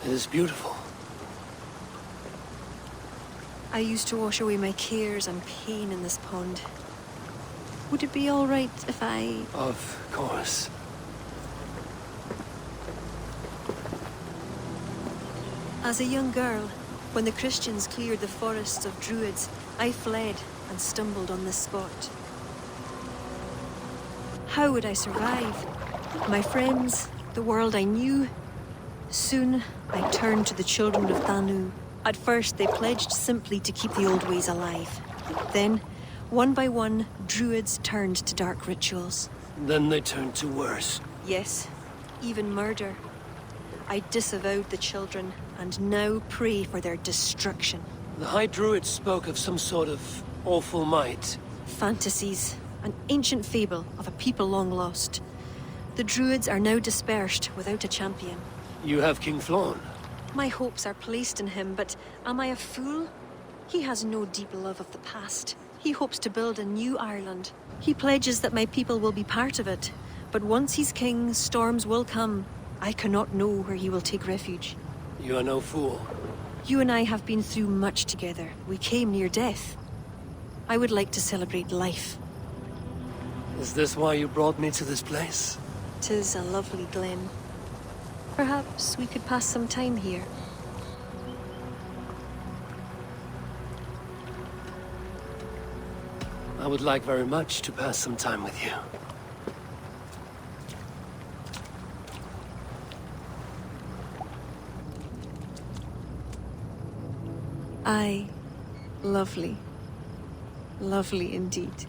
It is beautiful. I used to wash away my cares and pain in this pond. Would it be all right if I... Of course. As a young girl, when the Christians cleared the forests of Druids, I fled and stumbled on this spot. How would I survive? My friends, the world I knew. Soon, I turned to the Children of Danu. At first, they pledged simply to keep the old ways alive. Then, one by one, Druids turned to dark rituals. Then they turned to worse. Yes, even murder. I disavowed the children, and now pray for their destruction. The High Druids spoke of some sort of awful might. Fantasies, an ancient fable of a people long lost. The Druids are now dispersed without a champion. You have King Flann. My hopes are placed in him, but am I a fool? He has no deep love of the past. He hopes to build a new Ireland. He pledges that my people will be part of it. But once he's king, storms will come. I cannot know where he will take refuge. You are no fool. You and I have been through much together. We came near death. I would like to celebrate life. Is this why you brought me to this place? 'Tis a lovely glen. Perhaps we could pass some time here. I would like very much to pass some time with you. Aye. Lovely. Lovely indeed.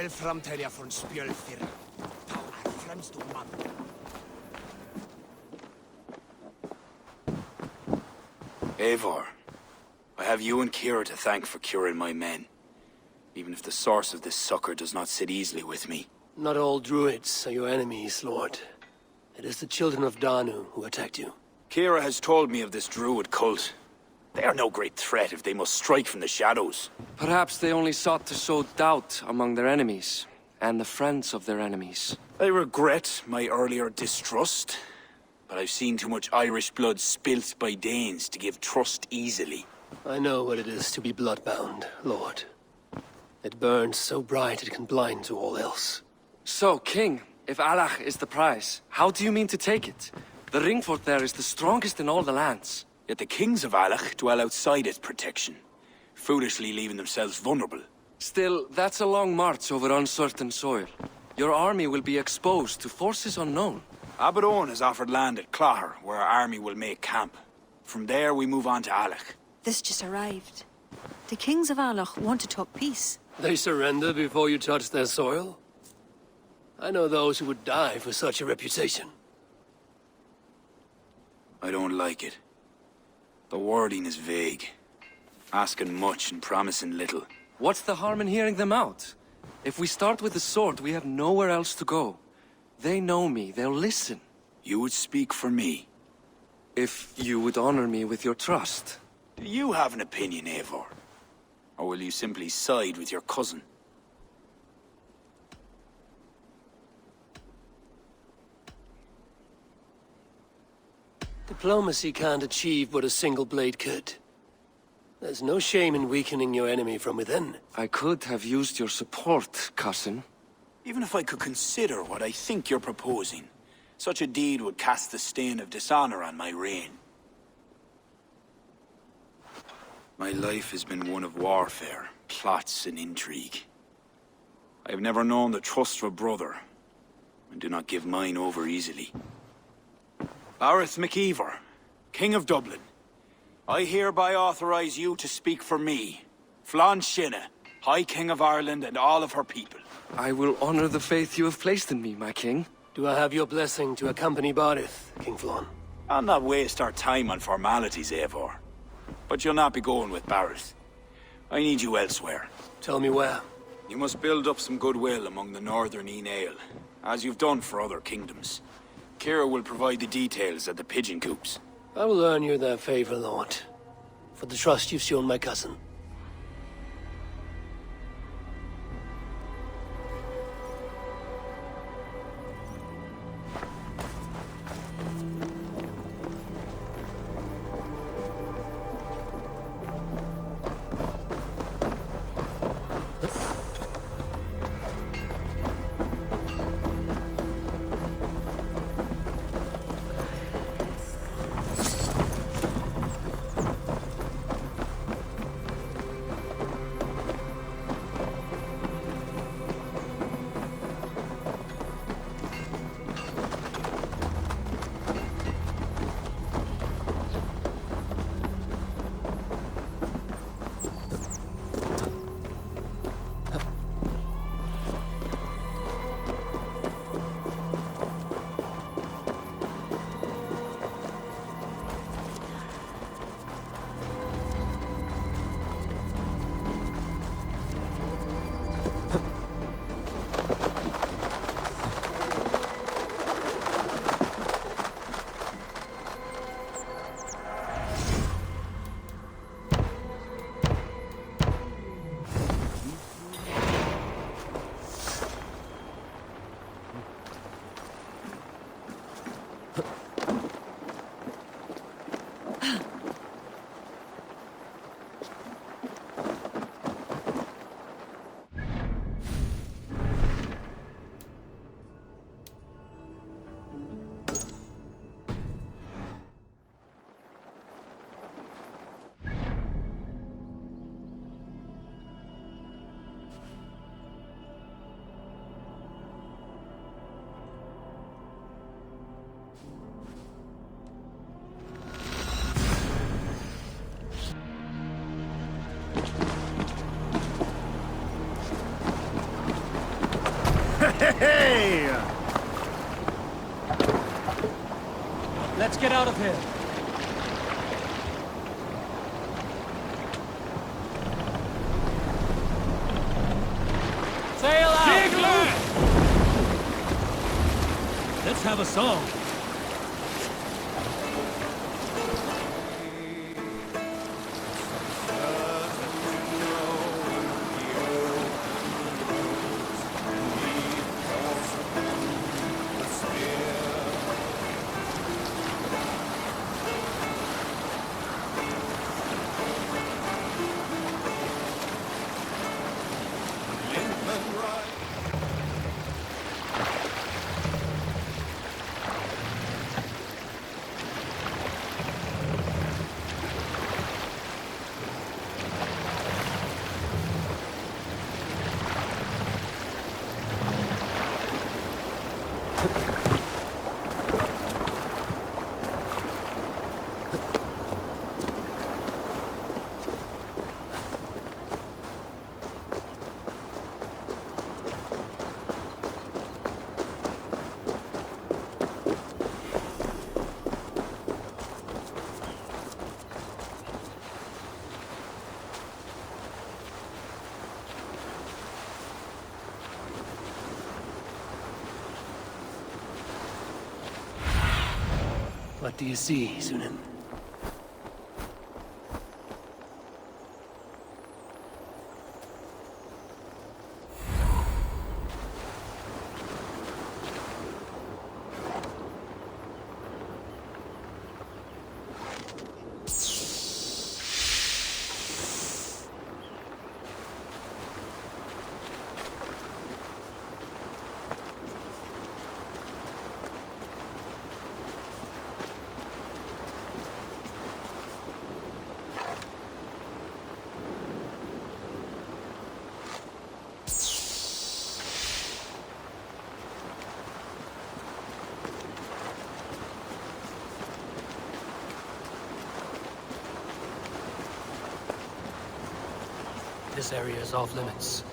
vil framtälja från spjölfir. Ta är främst man. Eivor, I have you and Kira to thank for curing my men. Even if the source of this succor does not sit easily with me. Not all druids are your enemies, Lord. It is the Children of Danu who attacked you. Kira has told me of this druid cult. They are no great threat if they must strike from the shadows. Perhaps they only sought to sow doubt among their enemies, and the friends of their enemies. I regret my earlier distrust, but I've seen too much Irish blood spilt by Danes to give trust easily. I know what it is to be bloodbound, Lord. It burns so bright it can blind to all else. So, King, if Alach is the prize, how do you mean to take it? The ring fort there is the strongest in all the lands. Yet the kings of Alach dwell outside its protection, foolishly leaving themselves vulnerable. Still, that's a long march over uncertain soil. Your army will be exposed to forces unknown. Abaddon has offered land at Claher, where our army will make camp. From there, we move on to Alach. This just arrived. The kings of Alach want to talk peace. They surrender before you touch their soil? I know those who would die for such a reputation. I don't like it. The wording is vague. Asking much and promising little. What's the harm in hearing them out? If we start with the sword, we have nowhere else to go. They know me, they'll listen. You would speak for me. If you would honor me with your trust. Do you have an opinion, Eivor? Or will you simply side with your cousin? Diplomacy can't achieve what a single blade could. There's no shame in weakening your enemy from within. I could have used your support, cousin. Even if I could consider what I think you're proposing, such a deed would cast the stain of dishonor on my reign. My life has been one of warfare, plots and intrigue. I have never known the trust of a brother, and do not give mine over easily. Bareth MacIver, King of Dublin, I hereby authorize you to speak for me, Flann Shinna, High King of Ireland and all of her people. I will honor the faith you have placed in me, my king. Do I have your blessing to accompany Barith, King Flann? I'll not waste our time on formalities, Eivor. But you'll not be going with Bareth. I need you elsewhere. Tell me where. You must build up some goodwill among the northern Aenale, as you've done for other kingdoms. Kira will provide the details at the pigeon coops. I will earn you that favor, Lord, for the trust you've shown my cousin. Let's get out of here. Sail out! Let's have a song. What do you see, Sunan? This area is off limits.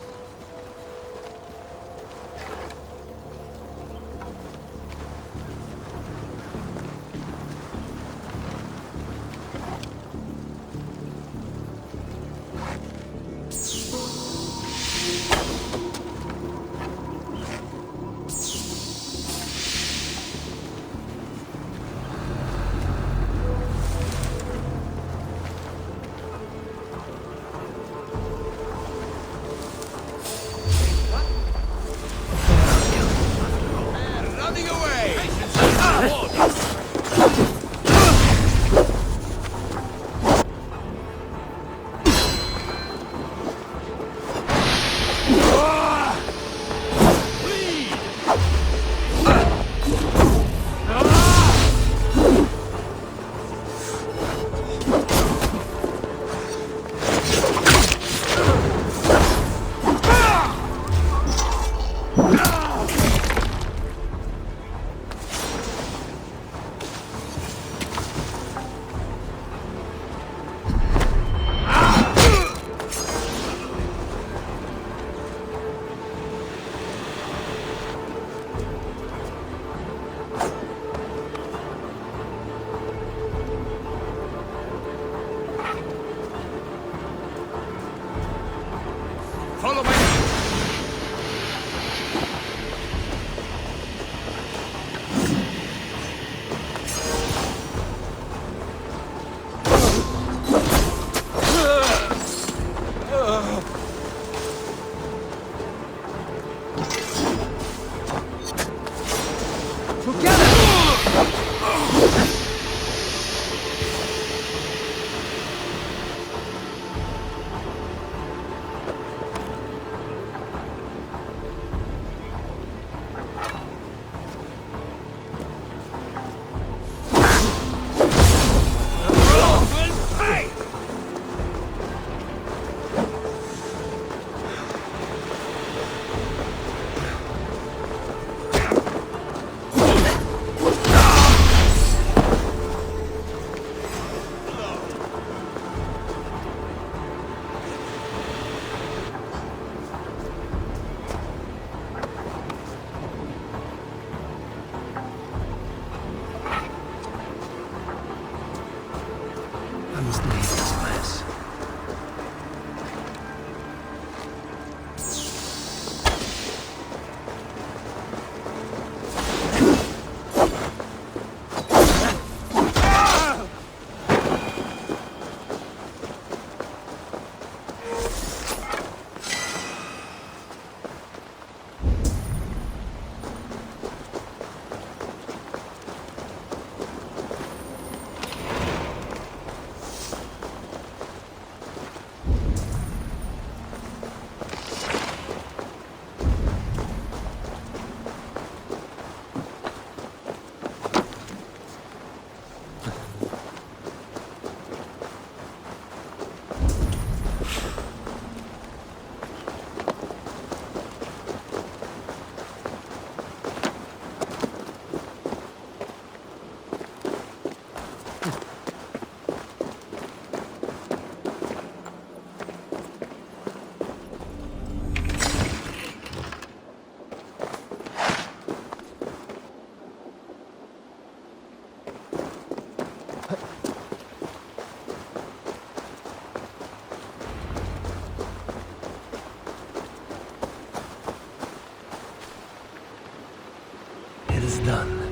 done.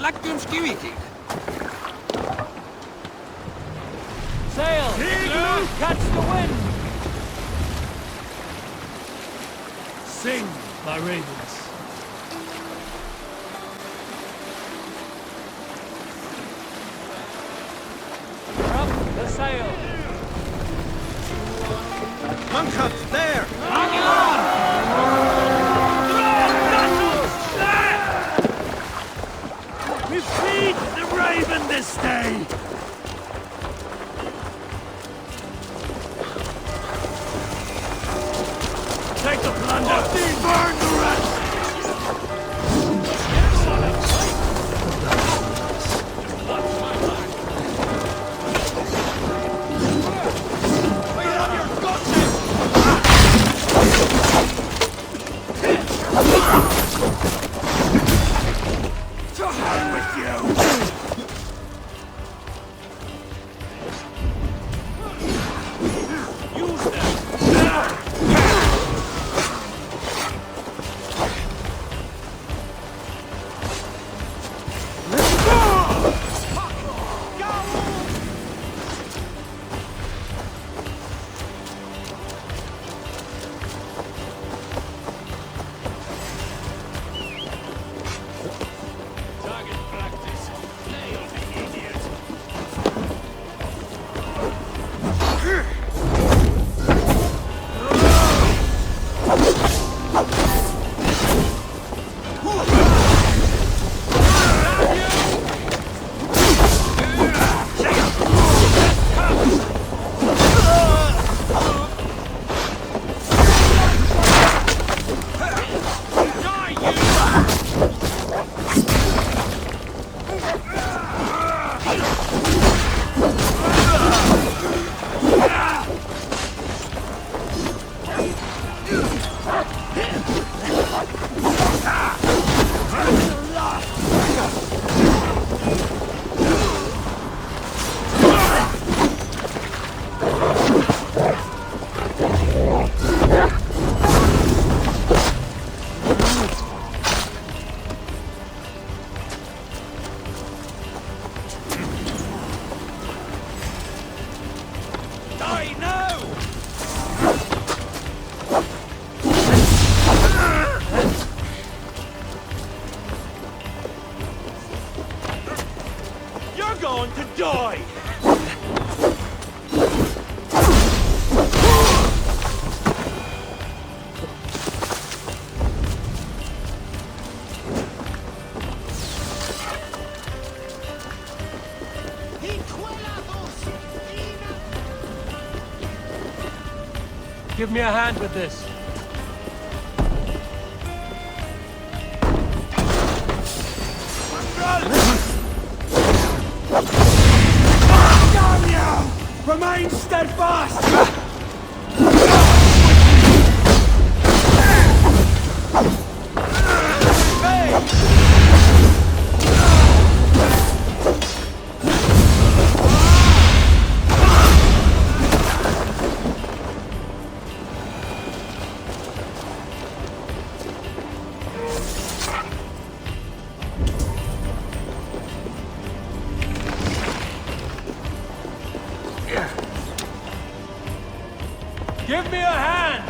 Leggjum skývíking. Sail! Catch the wind! Sing, my ravens. Up the sail! Monk there! We feed the raven this day! Take the plunder! Burn the rest! To hell with you! Use them! Target practice. Nail the idiot. Die now! You're going to die! Give me a hand with this. Damn you! Remain steadfast! Give me a hand!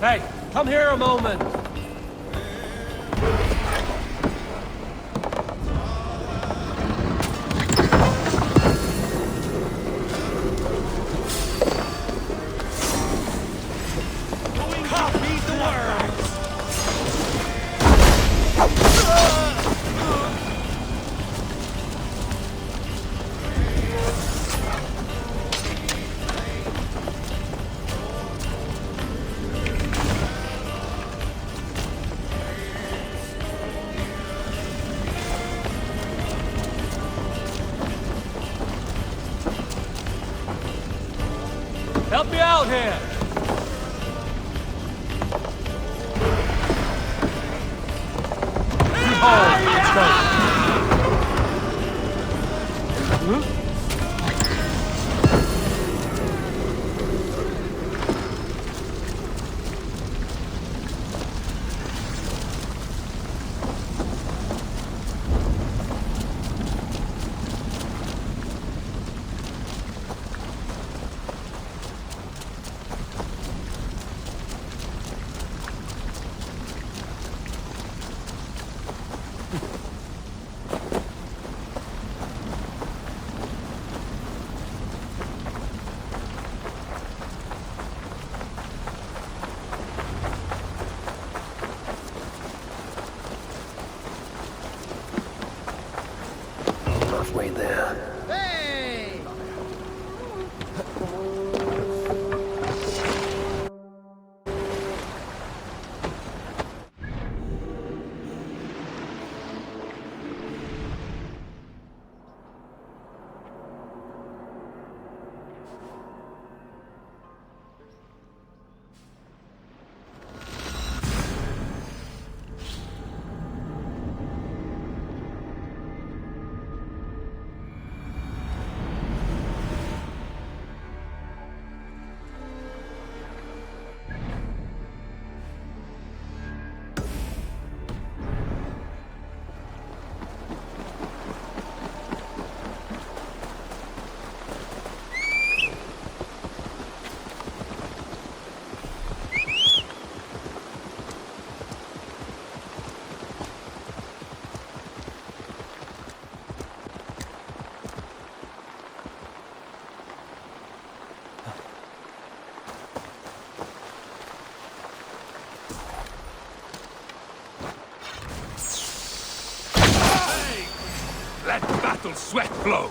Hey, come here a moment. Copy the words. Help me out here! Let's go! Halfway there. Let battle sweat flow!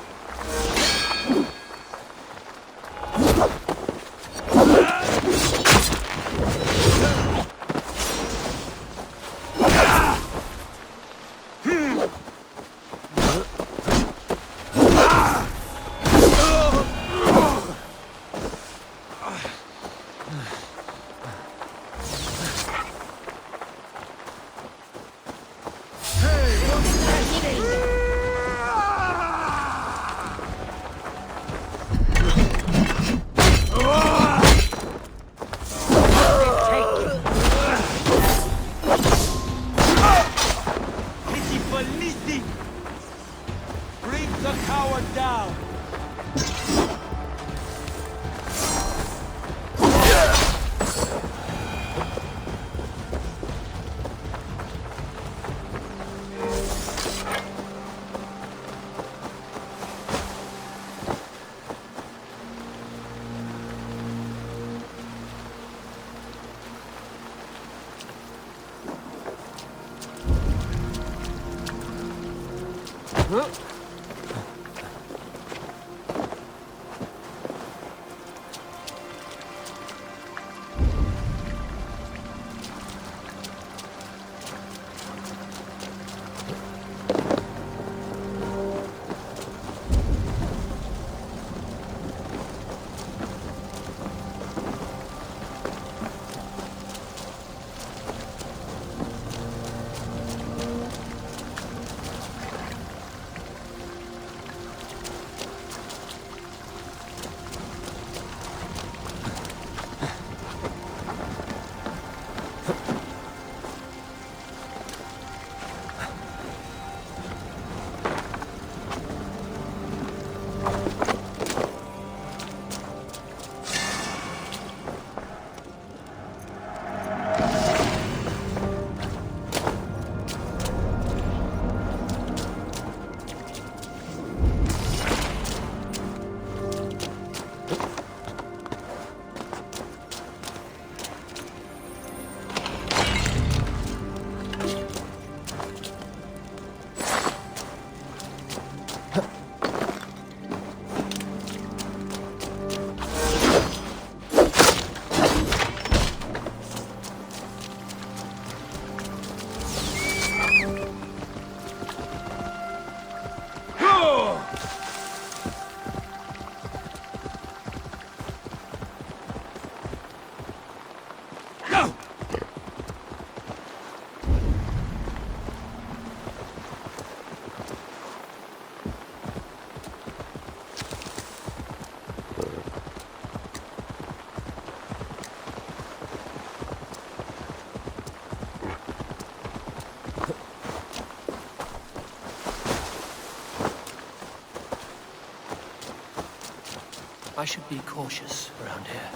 I should be cautious around here.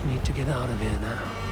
Need to get out of here now.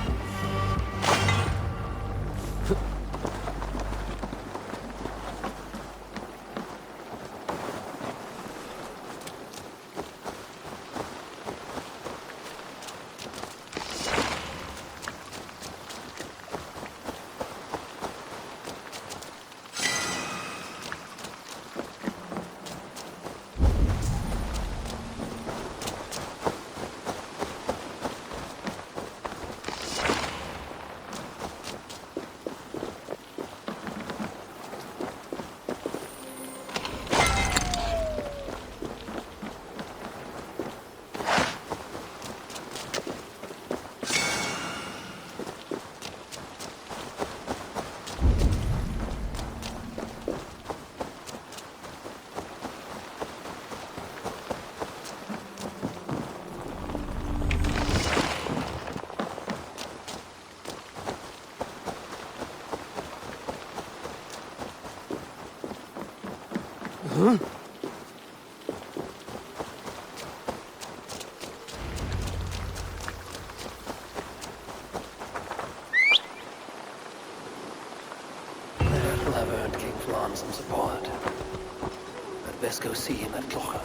must go see him at Clocha.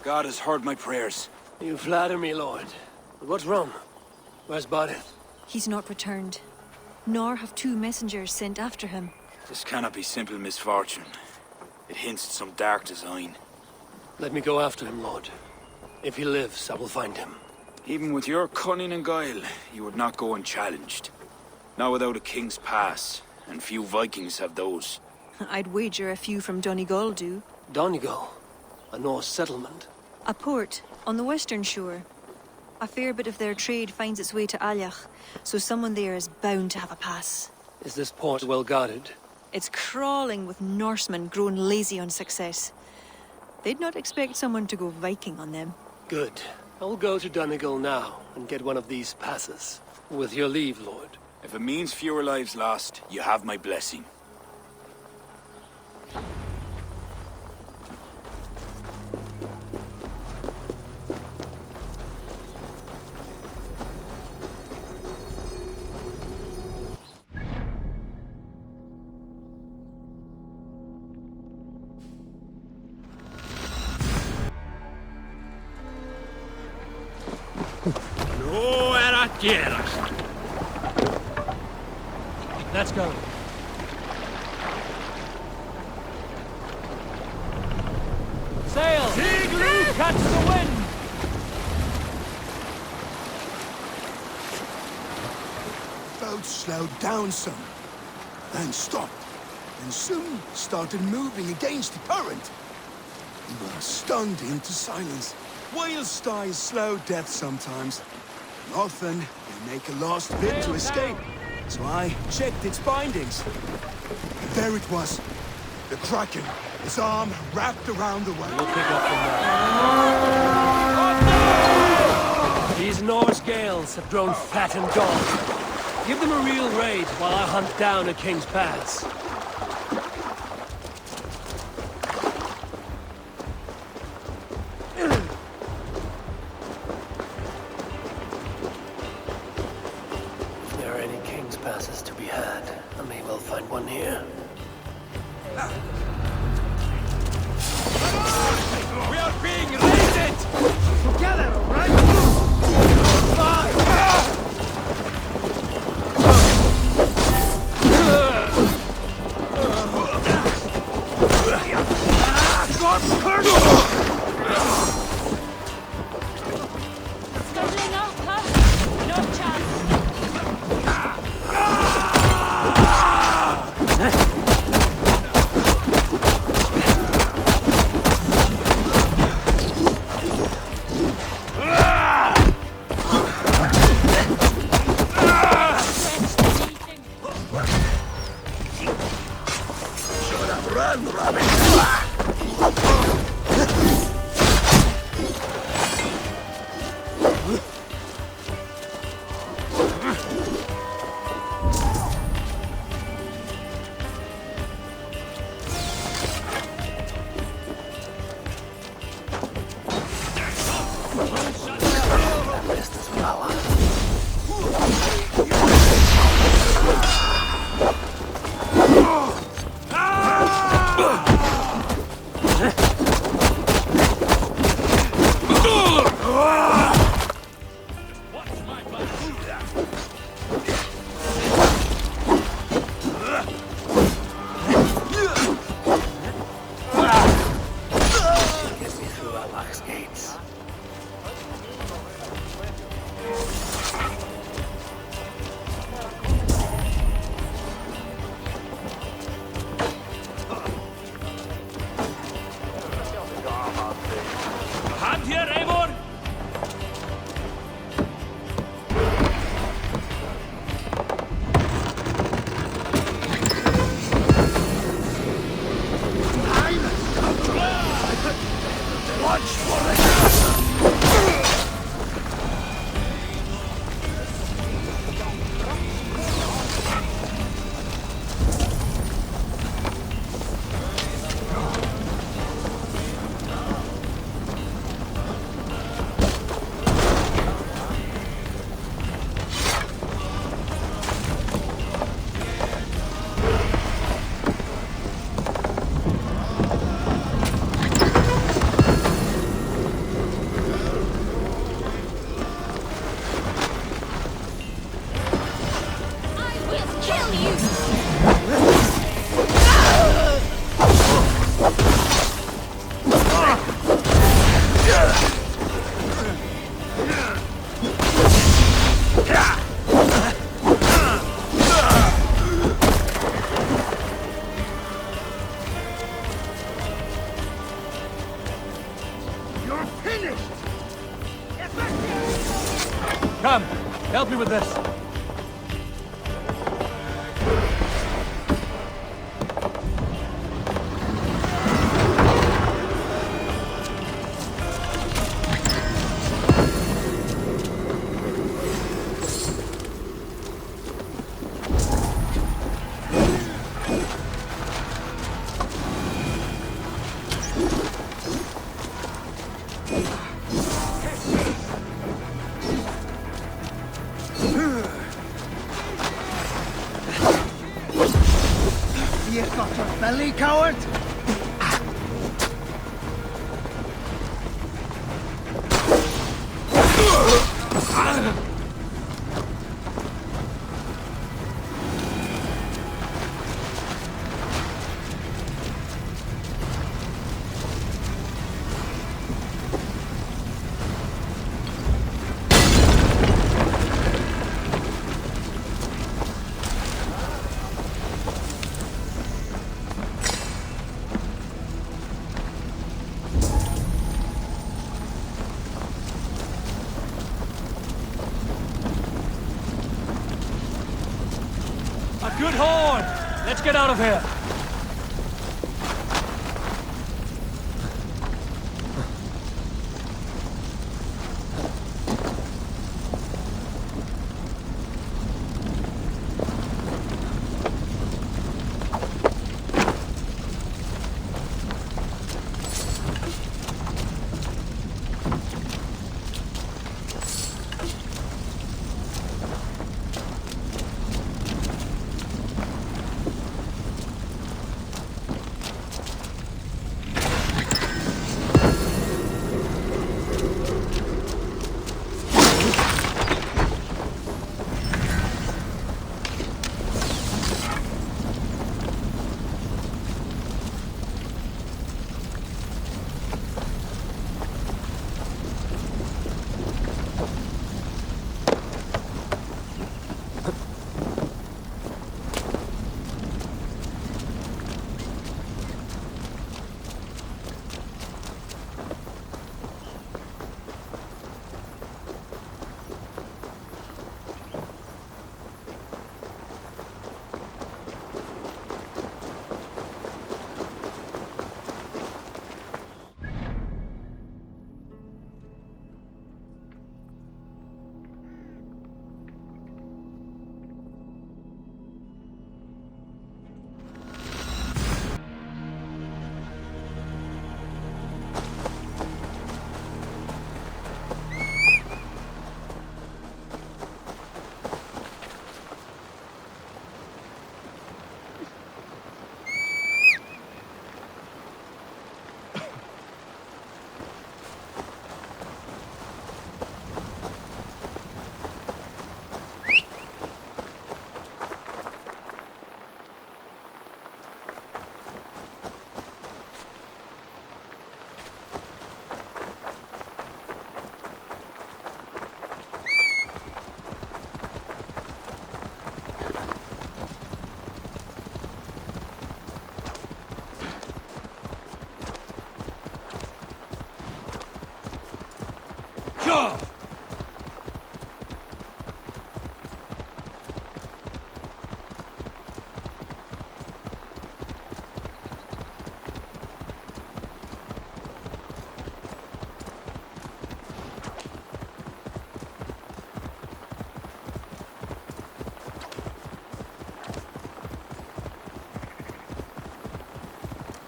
God has heard my prayers. You flatter me, Lord. But what's wrong? Where's Bardet? He's not returned. Nor have 2 messengers sent after him. This cannot be simple misfortune. It hints at some dark design. Let me go after him, Lord. If he lives, I will find him. Even with your cunning and guile, you would not go unchallenged. Not without a king's pass, and few Vikings have those. I'd wager a few from Donegal do. Donegal, a Norse settlement. A port on the western shore. A fair bit of their trade finds its way to Aljach, so someone there is bound to have a pass. Is this port well guarded? It's crawling with Norsemen grown lazy on success. They'd not expect someone to go Viking on them. Good. I'll go to Donegal now and get one of these passes. With your leave, Lord. If it means fewer lives lost, you have my blessing. No era tierras. Let's go. Sail! Igloo catch the wind! Boat slowed down some, then stopped, and soon started moving against the current. We were stunned into silence. Whales die slow death sometimes. And often, they make a last bid to escape. So I checked its bindings. And there it was. The Kraken, his arm wrapped around the whale. We'll pick up from there. These Norse Gaels have grown fat and gaunt. Give them a real raid while I hunt down a King's Pass. If there are any King's Passes to be had, I may well find one here. We are being raided! Together, right? Smuggling up, huh? No chance. kill you! You're finished! Come, help me with this. You got your belly, coward? A good horn! Let's get out of here!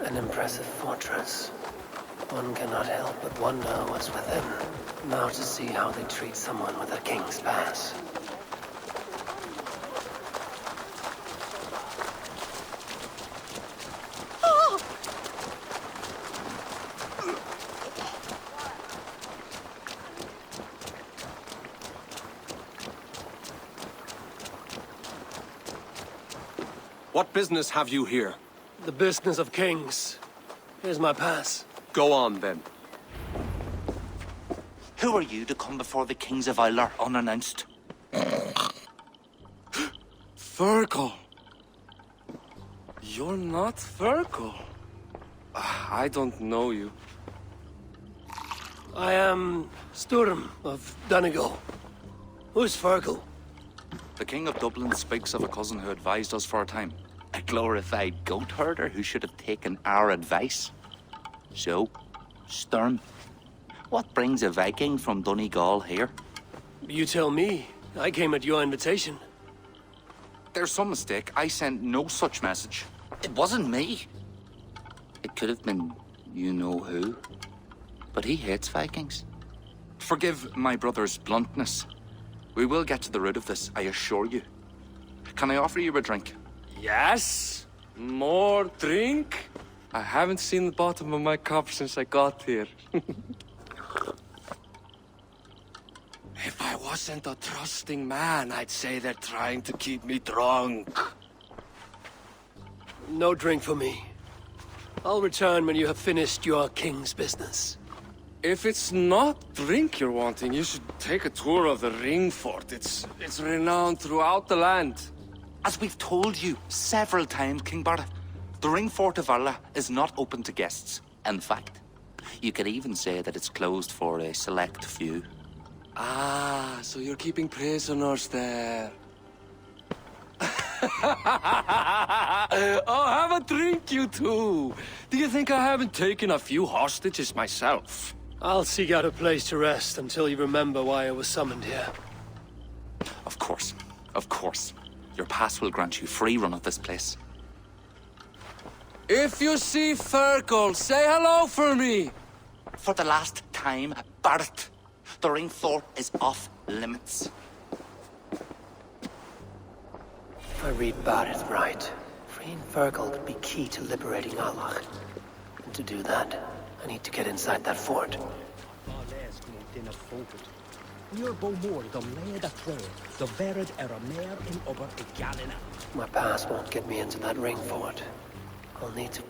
An impressive fortress. One cannot help but wonder what's within. Now to see how they treat someone with a king's pass. What business have you here? The business of kings. Here's my pass. Go on, then. Who are you to come before the kings of Ilar unannounced? Fergal. You're not Fergal. I don't know you. I am Sturm of Donegal. Who's Fergal? The King of Dublin speaks of a cousin who advised us for a time. A glorified goat herder who should have taken our advice. So, Sturm, what brings a Viking from Donegal here? You tell me. I came at your invitation. There's some mistake. I sent no such message. It wasn't me. It could have been you-know-who. But he hates Vikings. Forgive my brother's bluntness. We will get to the root of this, I assure you. Can I offer you a drink? Yes? More drink? I haven't seen the bottom of my cup since I got here. If I wasn't a trusting man, I'd say they're trying to keep me drunk. No drink for me. I'll return when you have finished your king's business. If it's not drink you're wanting, you should take a tour of the ring fort. It's renowned throughout the land. As we've told you several times, King Barda, the ring fort of Arla is not open to guests. In fact, you could even say that it's closed for a select few. Ah, so you're keeping prisoners there. Oh, have a drink, you two. Do you think I haven't taken a few hostages myself? I'll seek out a place to rest until you remember why I was summoned here. Of course. Of course. Your pass will grant you free run of this place. If you see Fergal, say hello for me. For the last time, Barrett, the ring fort is off limits. If I read Barrett right, freeing Fergal could be key to liberating Allah. And to do that, I need to get inside that fort. My pass won't get me into that ring fort. I'll need to